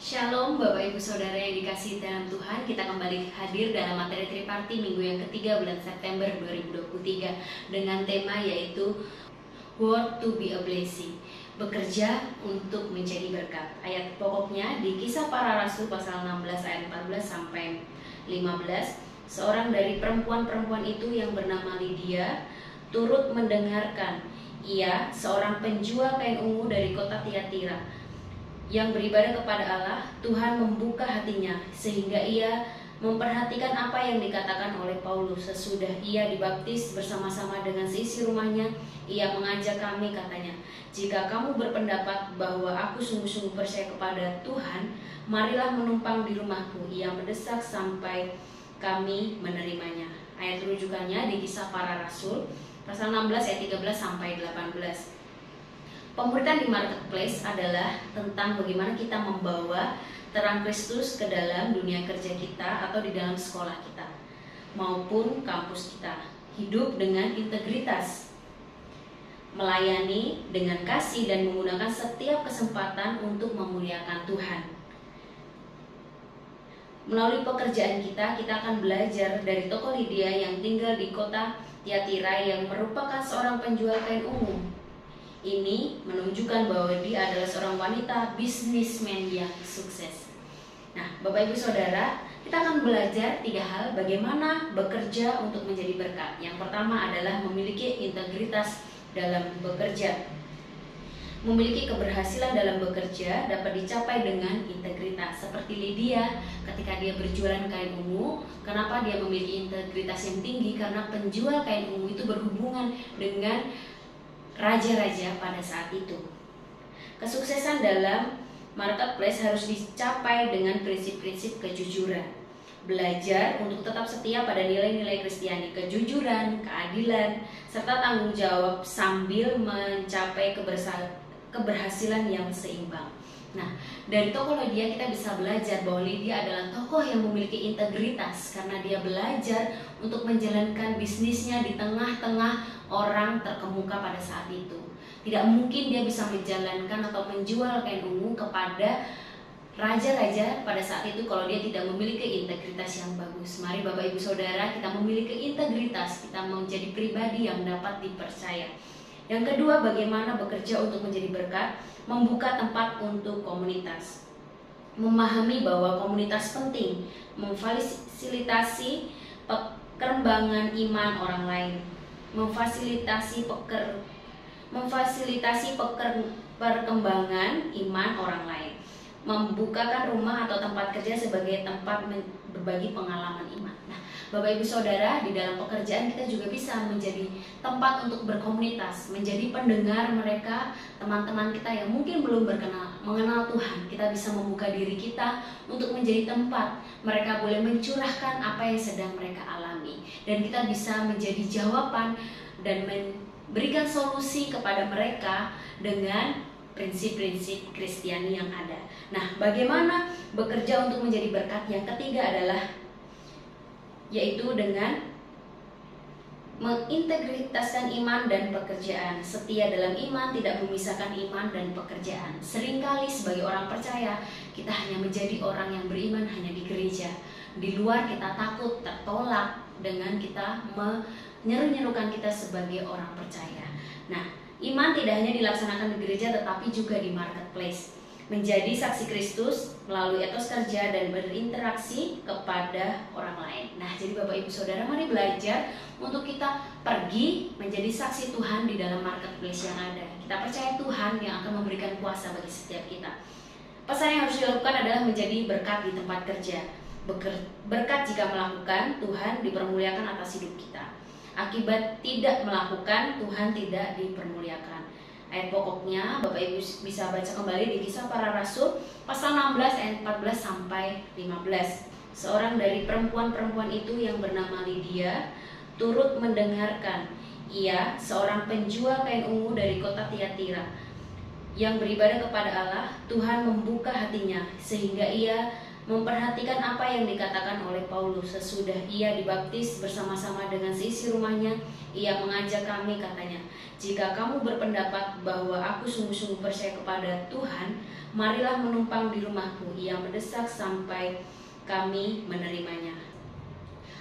Shalom Bapak Ibu Saudara yang dikasihi dalam Tuhan. Kita kembali hadir dalam materi Triparti minggu yang ketiga bulan September 2023 dengan tema yaitu Work to be a blessing, bekerja untuk menjadi berkat. Ayat pokoknya di Kisah Para Rasul pasal 16 ayat 14 sampai 15. Seorang dari perempuan-perempuan itu yang bernama Lydia turut mendengarkan. Ia seorang penjual kain ungu dari kota Tiatira yang beribadah kepada Allah. Tuhan membuka hatinya sehingga ia memperhatikan apa yang dikatakan oleh Paulus. Sesudah ia dibaptis bersama-sama dengan seisi rumahnya, ia mengajak kami, katanya, "Jika kamu berpendapat bahwa aku sungguh-sungguh percaya kepada Tuhan, marilah menumpang di rumahku." Ia mendesak sampai kami menerimanya. Ayat rujukannya di Kisah Para Rasul pasal 16 ayat 13 sampai 18. Pemberitaan di marketplace adalah tentang bagaimana kita membawa terang Kristus ke dalam dunia kerja kita atau di dalam sekolah kita maupun kampus kita. Hidup dengan integritas, melayani dengan kasih dan menggunakan setiap kesempatan untuk memuliakan Tuhan. Melalui pekerjaan kita akan belajar dari tokoh Lydia yang tinggal di kota Tiatira yang merupakan seorang penjual kain ungu. Ini menunjukkan bahwa dia adalah seorang wanita bisnismen yang sukses. Nah, Bapak Ibu Saudara, kita akan belajar 3 hal bagaimana bekerja untuk menjadi berkat. Yang pertama adalah memiliki integritas dalam bekerja. Memiliki keberhasilan dalam bekerja dapat dicapai dengan integritas. Seperti Lydia ketika dia berjualan kain ungu, kenapa dia memiliki integritas yang tinggi? Karena penjual kain ungu itu berhubungan dengan raja-raja pada saat itu. Kesuksesan dalam marketplace harus dicapai dengan prinsip-prinsip kejujuran. Belajar untuk tetap setia pada nilai-nilai Kristiani, kejujuran, keadilan, serta tanggung jawab sambil mencapai keberhasilan yang seimbang. Nah, dari tokoh Lydia kita bisa belajar bahwa Lydia adalah tokoh yang memiliki integritas karena dia belajar untuk menjalankan bisnisnya di tengah-tengah orang terkemuka pada saat itu. Tidak mungkin dia bisa menjalankan atau menjual kain ungu kepada raja-raja pada saat itu kalau dia tidak memiliki integritas yang bagus. Mari Bapak Ibu Saudara, kita memiliki integritas, kita menjadi pribadi yang dapat dipercaya. Yang kedua, bagaimana bekerja untuk menjadi berkat, membuka tempat untuk komunitas. Memahami bahwa komunitas penting, memfasilitasi perkembangan iman orang lain, memfasilitasi perkembangan iman orang lain, membukakan rumah atau tempat kerja sebagai tempat berbagi pengalaman iman. Nah, Bapak Ibu Saudara, di dalam pekerjaan kita juga bisa menjadi tempat untuk berkomunitas, menjadi pendengar mereka, teman-teman kita yang mungkin belum mengenal Tuhan. Kita bisa membuka diri kita untuk menjadi tempat mereka boleh mencurahkan apa yang sedang mereka alami, dan kita bisa menjadi jawaban dan memberikan solusi kepada mereka dengan prinsip-prinsip Kristiani yang ada. Nah, bagaimana bekerja untuk menjadi berkat? Yang ketiga adalah yaitu dengan mengintegritaskan iman dan pekerjaan. Setia dalam iman tidak memisahkan iman dan pekerjaan. Seringkali sebagai orang percaya, kita hanya menjadi orang yang beriman hanya di gereja. Di luar kita takut tertolak dengan kita menyeru-nyerukan kita sebagai orang percaya. Nah, iman tidak hanya dilaksanakan di gereja tetapi juga di marketplace. Menjadi saksi Kristus melalui etos kerja dan berinteraksi kepada orang lain. Nah, jadi Bapak Ibu Saudara, mari belajar untuk kita pergi menjadi saksi Tuhan di dalam marketplace yang ada. Kita percaya Tuhan yang akan memberikan kuasa bagi setiap kita. Pesan yang harus dilakukan adalah menjadi berkat di tempat kerja. Berkat jika melakukan, Tuhan dipermuliakan atas hidup kita. Akibat tidak melakukan, Tuhan tidak dipermuliakan. Ayat pokoknya Bapak Ibu bisa baca kembali di Kisah Para Rasul pasal 16 ayat 14 sampai 15. Seorang dari perempuan-perempuan itu yang bernama Lydia turut mendengarkan. Ia seorang penjual kain ungu dari kota Tiatira yang beribadah kepada Allah. Tuhan membuka hatinya sehingga ia memperhatikan apa yang dikatakan oleh Paulus. Sesudah ia dibaptis bersama-sama dengan seisi rumahnya, ia mengajak kami, katanya, "Jika kamu berpendapat bahwa aku sungguh-sungguh percaya kepada Tuhan, marilah menumpang di rumahku." Ia mendesak sampai kami menerimanya.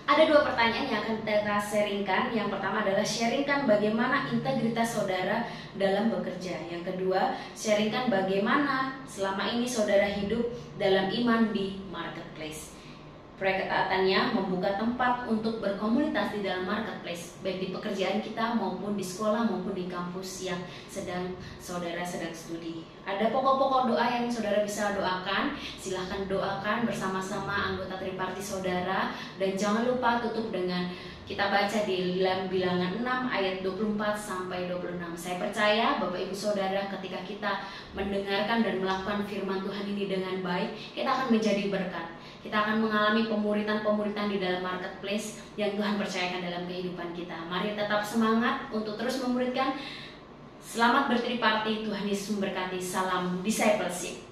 Ada dua pertanyaan yang akan kita sharingkan. Yang pertama adalah sharingkan bagaimana integritas saudara dalam bekerja. Yang kedua, sharingkan bagaimana selama ini saudara hidup dalam iman di marketplace. Ketaataannya membuka tempat untuk berkomunitas di dalam marketplace, baik di pekerjaan kita maupun di sekolah maupun di kampus yang saudara sedang studi. Ada pokok-pokok doa yang saudara bisa doakan. Silahkan doakan bersama-sama anggota triparti saudara. Dan jangan lupa tutup dengan kita baca di dalam Bilangan 6 ayat 24 sampai 26. Saya percaya Bapak Ibu Saudara, ketika kita mendengarkan dan melakukan firman Tuhan ini dengan baik, kita akan menjadi berkat. Kita akan mengalami pemuritan-pemuritan di dalam marketplace yang Tuhan percayakan dalam kehidupan kita. Mari tetap semangat untuk terus memuridkan. Selamat bertriparti, Tuhan Yesus memberkati. Salam discipleship.